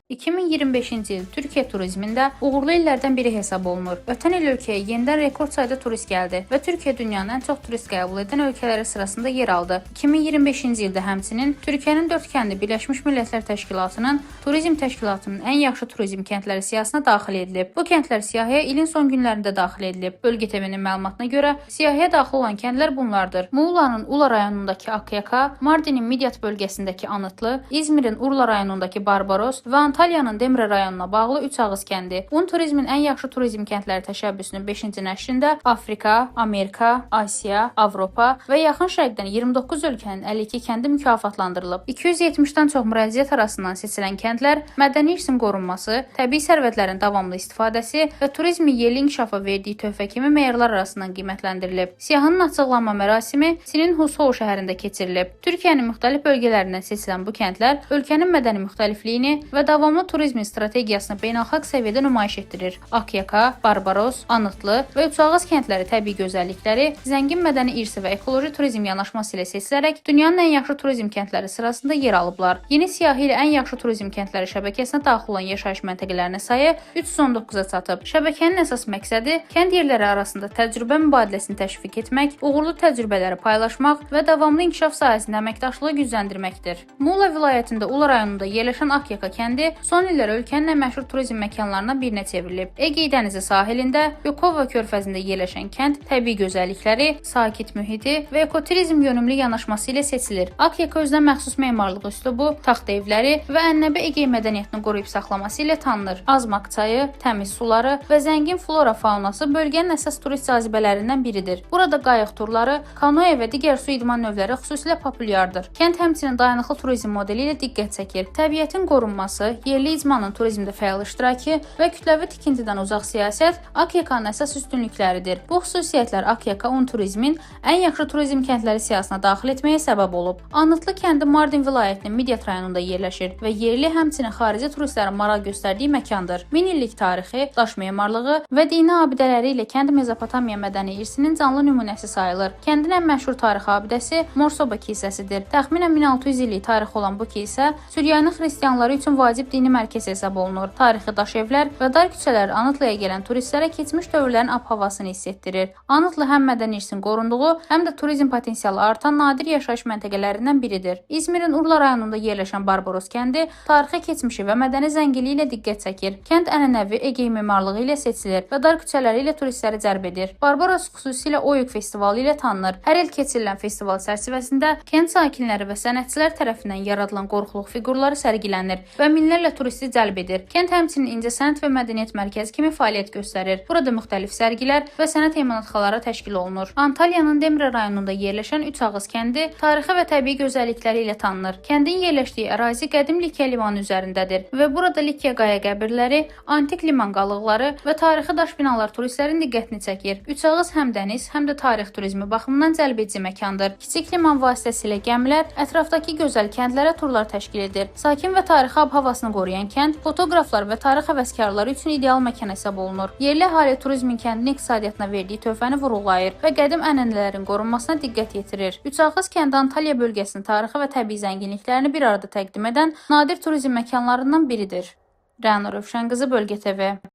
2025-ci il Türkiyə turizmində uğurlu illərdən biri hesab olunur. Ötən il ölkəyə yenidən rekord sayda turist gəldi və Türkiyə dünyanın ən çox turist qəbul edən ölkələri sırasında yer aldı. 2025-ci ildə həmçinin Türkiyənin dörd kəndi Birləşmiş Millətlər Təşkilatının Turizm Təşkilatının ən yaxşı turizm kəndləri siyahısına daxil edilib. Bu kəndlər siyahıya ilin son günlərində daxil edilib. Bölgə TV-nin məlumatına görə siyahıya daxil olan kəndlər bunlardır: Muğla'nın Ula rayonundakı Akyaka, Mardinin Midyat bölgəsindəki Anıtlı, İzmirin Urla rayonundakı Barbaros və Antalyanın Demre rayonuna bağlı Üçağız kəndi. Un turizmin ən yaxşı turizm kəndləri təşəbbüsünün 5-ci nəşrində Afrika, Amerika, Asiya, Avropa və Yaxın Şərqdən 29 ölkənin 52 kəndi mükafatlandırılıb. 270-dən çox müraciət arasından seçilən kəndlər mədəni irsin qorunması, təbii sərvətlərin davamlı istifadəsi və turizmin yerli inkişafa verdiyi töhfə kimi meyarlar arasından qiymətləndirilib. Siyahının açıqlanma mərasimi Çinin Huzhou şəhərində keçirilib. Türkiyənin müxtəlif bölgələrindən seçilən bu kəndlər ölkənin mədəni müxtəlifliyini və davamlı turizmin strategiyasını beynəlxalq səviyyədə nümayiş etdirir. Akyaka, Barbaros, Anıtlı və Üçağız kəndləri təbii gözəllikləri, zəngin mədəni irsi və ekoloji turizm yanaşması ilə seçilərək dünyanın ən yaxşı turizm kəndləri sırasında yer alıblar. Yeni siyahı ilə ən yaxşı turizm kəndləri şəbəkəsinə daxil olan yaşayış məntəqələrinin sayı 319-a çatıb. Şəbəkənin əsas məqsədi kənd yerləri arasında təcrübə mübadiləsini təşviq etmək, uğurlu təcrübələri paylaşmaq və davamlı inkişaf sahəsində əməkdaşlığı gücləndirməkdir. Muğla vilayətində Ula rayonunda yerləşən Akyaka kəndi son illər ölkənin ən məşhur turizm məkanlarından birinə çevrilib. Egey dənizi sahilində Yokova körfəzində yerləşən kənd təbii gözəllikləri, sakit mühiti və ekoturizm yönümlü yanaşması ilə seçilir. Akyaka özünə məxsus memarlıq üslubu, taxt evləri və ənənəvi Egey mədəniyyətini qoruyub saxlaması ilə tanınır. Azmaq çayı, təmiz suları və zəngin flora faunası bölgənin əsas turist cazibələrindən biridir. Burada qayıq turları, kanoe və digər su idman növləri xüsusilə populyardır. Kənd həmçinin dayanıqlı turizm modeli ilə diqqət çəkir. Təbiətin qorunması, yerli icmanın turizmdə fəal iştirakı və kütləvi tikintidən uzaq siyasət Akyakanın əsas üstünlükləridir. Bu xüsusiyyətlər Akyaka un turizmin ən yaxşı turizm kəndləri siyahısına daxil etməyə səbəb olub. Anıtlı kəndi Mardin vilayətinin Midyat rayonunda yerləşir və yerli həmçinin xarici turistlərin maraq göstərdiyi məkandır. 1000 illik tarixi, daş memarlığı və dini abidələri ilə kənd Mezopotamiya mədəni irsinin canlı nümunəsi sayılır. Kəndin ən məşhur tarixi abidəsi Morsoba kilsəsidir. Təxminən 1600 illik tarixi olan bu kilsə Suriyanın xristianları üçün vacib dini mərkəz hesab olunur. Tarixi daş evlər və dar küçələr Anıtlıya gələn turistlərə keçmiş dövrlərin ab-havasını hiss etdirir. Anıtlı həm mədəni irsin qorunduğu, həm də turizm potensialı artan nadir yaşayış məntəqələrindən biridir. İzmirin Urla rayonunda yerləşən Barbaros kəndi tarixi keçmişi və mədəni zənginliyi ilə diqqət çəkir. Kənd ənənəvi Egey memarlığı ilə seçilir və dar küçələri ilə turistləri cəlb edir. Barbaros xüsusilə Oyuq festivalı ilə tanınır. Hər il keçirilən festival çərçivəsində kənd sakinləri və sənətçilər tərəfindən yaradılan qorxuluq fiqurları sərgilənir və minlərlə turisti cəlb edir. Kənd həmçinin incəsənət və mədəniyyət mərkəzi kimi fəaliyyət göstərir. Burada müxtəlif sərgilər və sənət emalatxanaları təşkil olunur. Antalyanın Demre rayonunda yerləşən Üçağız kəndi tarixi və təbii gözəllikləri ilə tanınır. Kəndin yerləşdiyi ərazi qədim Likya limanı üzərindədir və burada Likya qaya qəbirləri, antik liman qalıqları və tarixi daş binalar turistlərin diqqətini çəkir. Üçağız həm dəniz, həm də tarix turizmi baxımından cəlbedici məkandır. Kiçik liman vasitəsilə gəmilər ətrafdakı gözəl kəndlərə turlar təşkil edir. Sakin və tarixi ab-havasını qoruyan kənd fotoqraflar və tarix həvəskarları üçün ideal məkan hesab olunur. Yerli əhali turizmin kəndin iqtisadiyyatına verdiyi töhfəni vurğulayır və qədim ənənələrin qorunmasına diqqət yetirir. Üçağız kəndi Antalya bölgəsinin tarixi və təbii zənginliklərini bir arada təqdim edən nadir turizm məkanlarından biridir. Rəna Rövşənqızı, Bölgə TV.